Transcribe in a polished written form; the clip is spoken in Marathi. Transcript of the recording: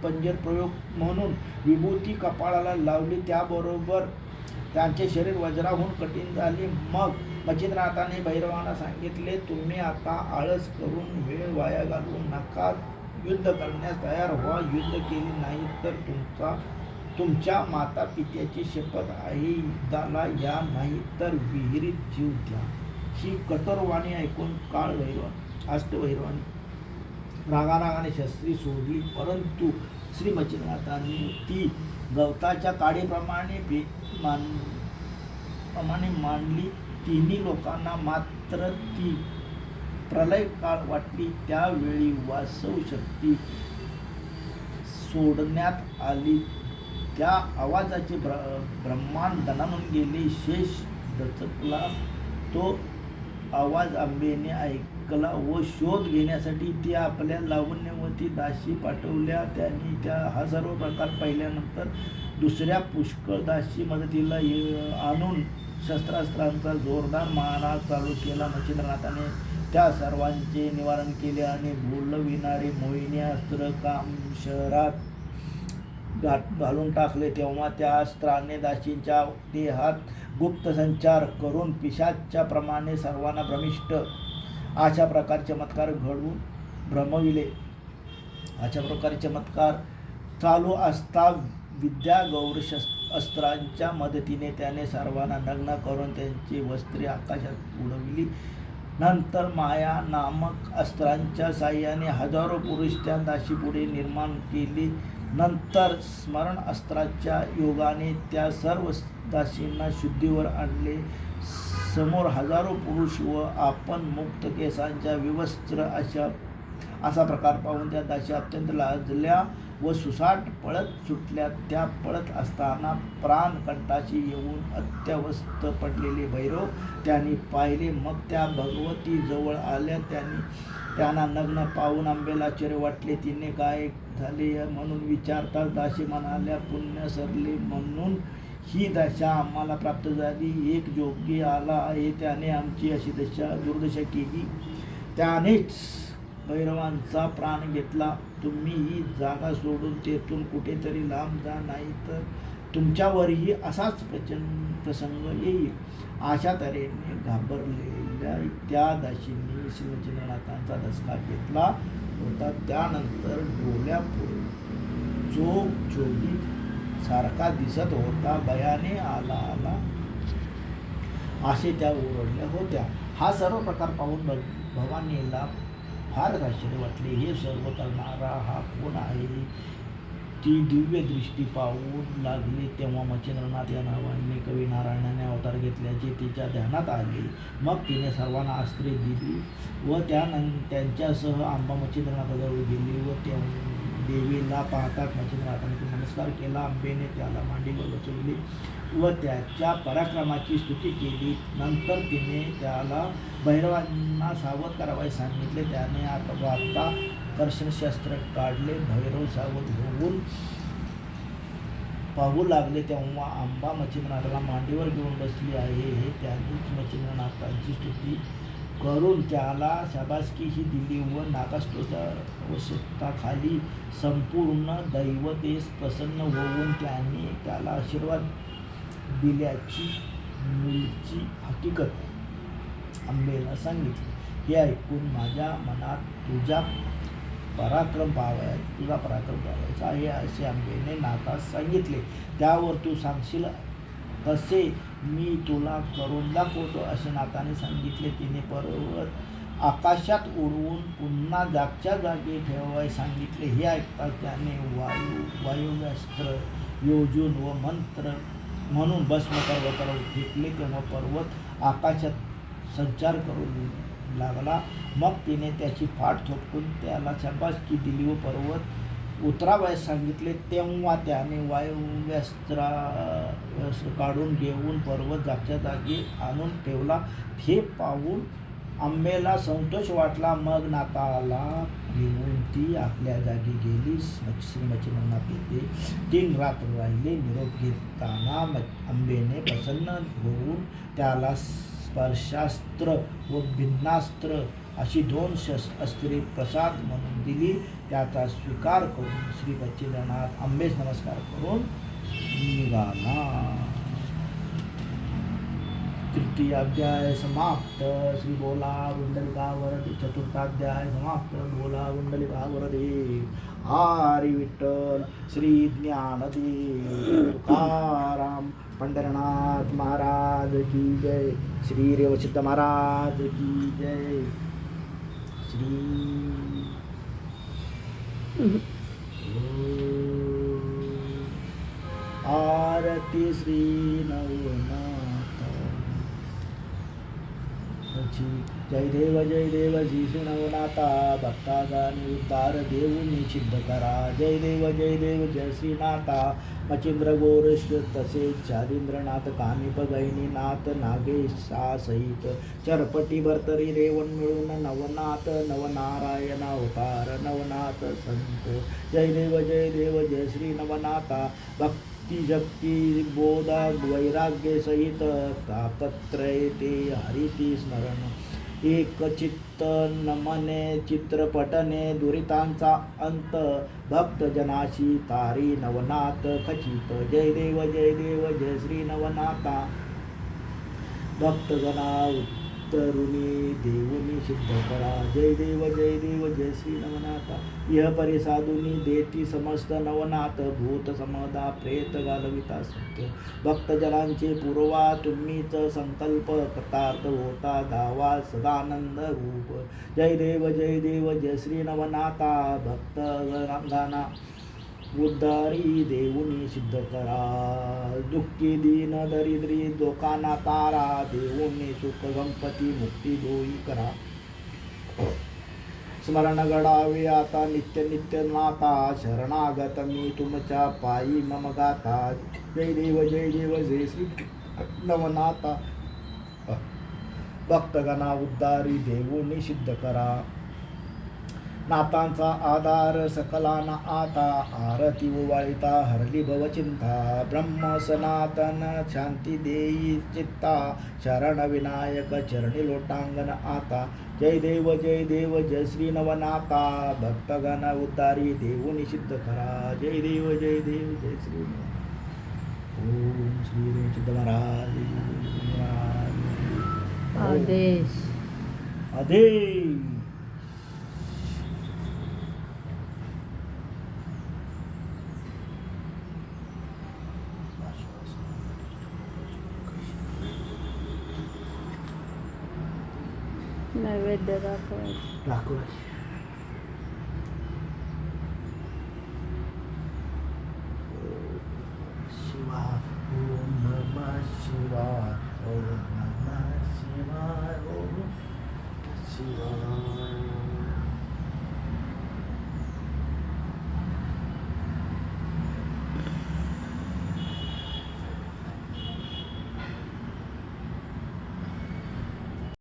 पंजर प्रयोग म्हणून विभूती कपाळाला लावली. त्याबरोबर त्यांचे शरीर वज्राहून कठीण झाले. मग मच्छिंद्रनाथाने भैरवांना सांगितले, तुम्ही आता आळस करून वेळ वाया घालवू नका. युद्ध करण्यास तयार व्हा. युद्ध केले नाही तर तुमच्या माता पित्याची शपथ आईदाला या, नाही तर विहिरीत जीव द्या. ही कठोरवाणी ऐकून अष्टभैरवांनी रागारागाने शस्त्री सोडली. परंतु श्री मच्छिंद्रनाथांनी ती गवताच्या काडीप्रमाणे मांडली. तिन्ही लोकांना मात्र ती प्रलय काळ वाटली. त्यावेळी वास्तव शक्ती सोडण्यात आली. त्या आवाजाचे ब्रह्मांड दणाणून गेले. शेष दचकला. तो आवाज अंबेने ऐकला व शोध घेण्यासाठी ती आपल्या लावण्यवती दासी पाठवल्या. त्यांनी हा सर्व प्रकार पाहिल्यानंतर दुसऱ्या पुष्कळ दासी मदतीला आणून शस्त्रास्त्रांचा जोरदार मारा चालू केला. मच्छिंद्रनाथाने त्या सर्वांचे निवारण केले आणि बोलविणारे मोहिनी अस्त्र शहरात घालून टाकले. तेव्हा त्या अस्त्राने दासींच्या देहात गुप्त संचार करून पिशाच्या प्रमाणे सर्वांना भ्रमिष्ट अशा प्रकारे चमत्कार घडवून भ्रमविले. अशा प्रकारे चमत्कार चालू असता विद्या गौर अस्त्रांच्या मदतीने त्याने सर्वांना नग्न करून त्यांची वस्त्रे आकाशात उडविली. नंतर माया नामक अस्त्रांच्या साह्याने हजारो पुरुष त्या दासीपुढे निर्माण केले. नंतर स्मरण अस्त्राच्या योगाने त्या सर्व दासींना शुद्धीवर आणले. समोर हजारो पुरुष व आपण मुक्त केसांच्या विवस्त्र असा प्रकार पाहून त्या दासी अत्यंत लाजल्या व सुसाट पळत सुटल्या. त्या पळत असताना प्राणकंठाशी येऊन अत्यवस्थ पडलेले भैरव त्यांनी पाहिले. मग त्या भगवती जवळ आल्या. त्यांना नग्न पाहून अंबेला आश्चर्य वाटले. तिने काय झाले म्हणून विचारताच दासी म्हणाल्या, पुण्य सरले म्हणून ही दशा आम्हाला प्राप्त झाली. एक जोगी आला आहे, त्याने आमची अशी दुर्दशा केली. त्यानेच भैरवांचा प्राण घेतला. तुम्ही ही जागा सोडून तेथून कुठेतरी लांब जा, नाही तर तुमच्यावरही असाच प्रसंग येईल. अशा तऱ्हेने घाबरलेल्या त्या दासींनी श्री मच्छिंद्रनाथांचा दसका घेतला होता. त्यानंतर डोळ्यापुढे जो जोगी सारखा दिसत होता, भयाने आला असे त्या ओरडल्या होत्या. हा सर्व प्रकार पाहून भवानीला फारच आश्चर्य वाटले. हे सर्व करणारा हा कोण आहे? ती दिव्य दृष्टी पाहून लागली. तेव्हा मच्छिंद्रनाथ या नावाने कवी नारायणाने अवतार घेतल्याचे तिच्या ध्यानात आले. मग तिने सर्वांना अस्त्रे दिली व त्यांच्यासह अंबा मच्छिंद्रनाथाजवळ गेली व देवीला पाहताच मच्छिंद्रनाथाने नमस्कार केला. अंबेने त्याला मांडीवर बसवले व त्याच्या पराक्रमाची स्तुती केली. नंतर तिने त्याला भैरवांना सावध करावयास सांगितले. त्याने आता कर्षणशस्त्र काढले. भैरव सावध होऊन पाहू लागले. तेव्हा अंबा मच्छिंद्रनाथाला मांडीवर घेऊन बसली आहे. हे त्यांनीच मच्छिंद्रनाथांची स्तुती करून त्याला शाबासकीही दिली व नागास्तोत्राखाली संपूर्ण दैवतेस प्रसन्न होऊन त्यांनी त्याला आशीर्वाद दिल्याची मूळची हकीकत अंबेला सांगितली. हे ऐकून माझ्या मनात तुझा पराक्रम पाहायचा आहे असे अंबेने नाथास सांगितले. त्यावर तू सांगशील तसे मी तुला करून दाखवतो असे नाथाने सांगितले. तिने पर्वत आकाशात उडवून पुन्हा जागच्या जागी ठेवायला सांगितले. हे ऐकताच त्याने वायुव्यास्त्र योजून व मंत्र म्हणून भस्म पर्वतावर फेकले. तेव्हा पर्वत आकाशात संचार करू लागला. मग तिने त्याची फाट थोपटून त्याला शाबासकी दिली व पर्वत उतरावयास सांगितले. तेव्हा त्याने वायुव्यास्त्र काढून घेऊन पर्वत जागच्या जागी आणून ठेवला. हे पाहून अंबेला संतोष वाटला. मग नाथाला घेऊन ती आपल्या जागी गेली. श्री मच्छिंद्रनाथ येथे 3 रात्र राहिले. निरोप घेताना अंबेने प्रसन्न होऊन त्याला स्पर्शास्त्र व भिन्नास्त्र अशी 2 अस्त्रे प्रसाद म्हणून दिली. त्याचा स्वीकार करून श्री बच्चेंद्रनाथ आंबेस नमस्कार करून निघाला. तृतीय अध्याय समाप्त. श्री बोला गुंडलिका वरदे. चतुर्थाध्याय समाप्त. बोला गुंडलिका वरदे. हरी विठ्ठल. श्री ज्ञानदेव तुकाराम पंढरनाथ महाराज की जय. श्री रेवसिद्ध महाराज की जय. श्री आरती श्री नवनाथ. जय देव श्री नवनाथा. भक्ता गाणी उद्धार देऊनी सिद्ध करा. जय देव जय श्रीनाथा. मचिंद्र गोरक्ष तसेच शालिंद्रनाथ कामिप गैनीनाथ नागेशा सहित चरपटी भरतरी रेवण मिळून नवनाथ नवनारायण अवतार नवनाथ संत. जय देव जय श्री नवनाथा. भक्ती शक्ती बोधा वैराग्य सहित तापत्रय ते हरिती स्मरण. एक चित्त नमने चित्रपटने दुरितांचा अंत. भक्तजनाशी तारी नवनाथ खचित. जय देव जय श्री नवनाथा. भक्तगणा उत्तरुणी देऊनी सिद्ध करा. जय देव जय श्री नवनाथा. इह परिसाधुनी देती समस्त नवनाथ. भूत समदा प्रेत घालविता सत्य. भक्तजनांचे पूर्वा तुम्हीच संकल्प. कृतार्थ होता दावा सदानंद रूप. जय देव जय श्री नवनाथा. भक्तगणांना उद्धारी देऊनी सिद्ध करा. दुःखी दीन दरिद्री लोकांना तारा. देऊनी सुख संपत्ती मुक्ती दोई करा. स्मरण घडावे आता नित्य नाता. शरणागत मी तुमच्या पायी मम गाता. जय देव जय श्री नवनाथा. भक्तगणा उद्धारी देऊनी सिद्ध करा. नाथांचा आधार सकलाना आता. आरती उवाळिता हरली भवचिंता. ब्रह्म सनातन शांती देई चित्ता. शरण विनायक चरणी लोटांगण आता. जय देव जय श्री नवनाथा. भक्तगण उद्धारी देऊनी सिद्ध करा. जय देव जय श्री. ओम श्री रेवसिद्ध महाराज. आदेश. नैवेद्य दाखवायचं. शिवाय ओम नमः शिवाय. ओम नमः शिवाय. ओम शिवाय.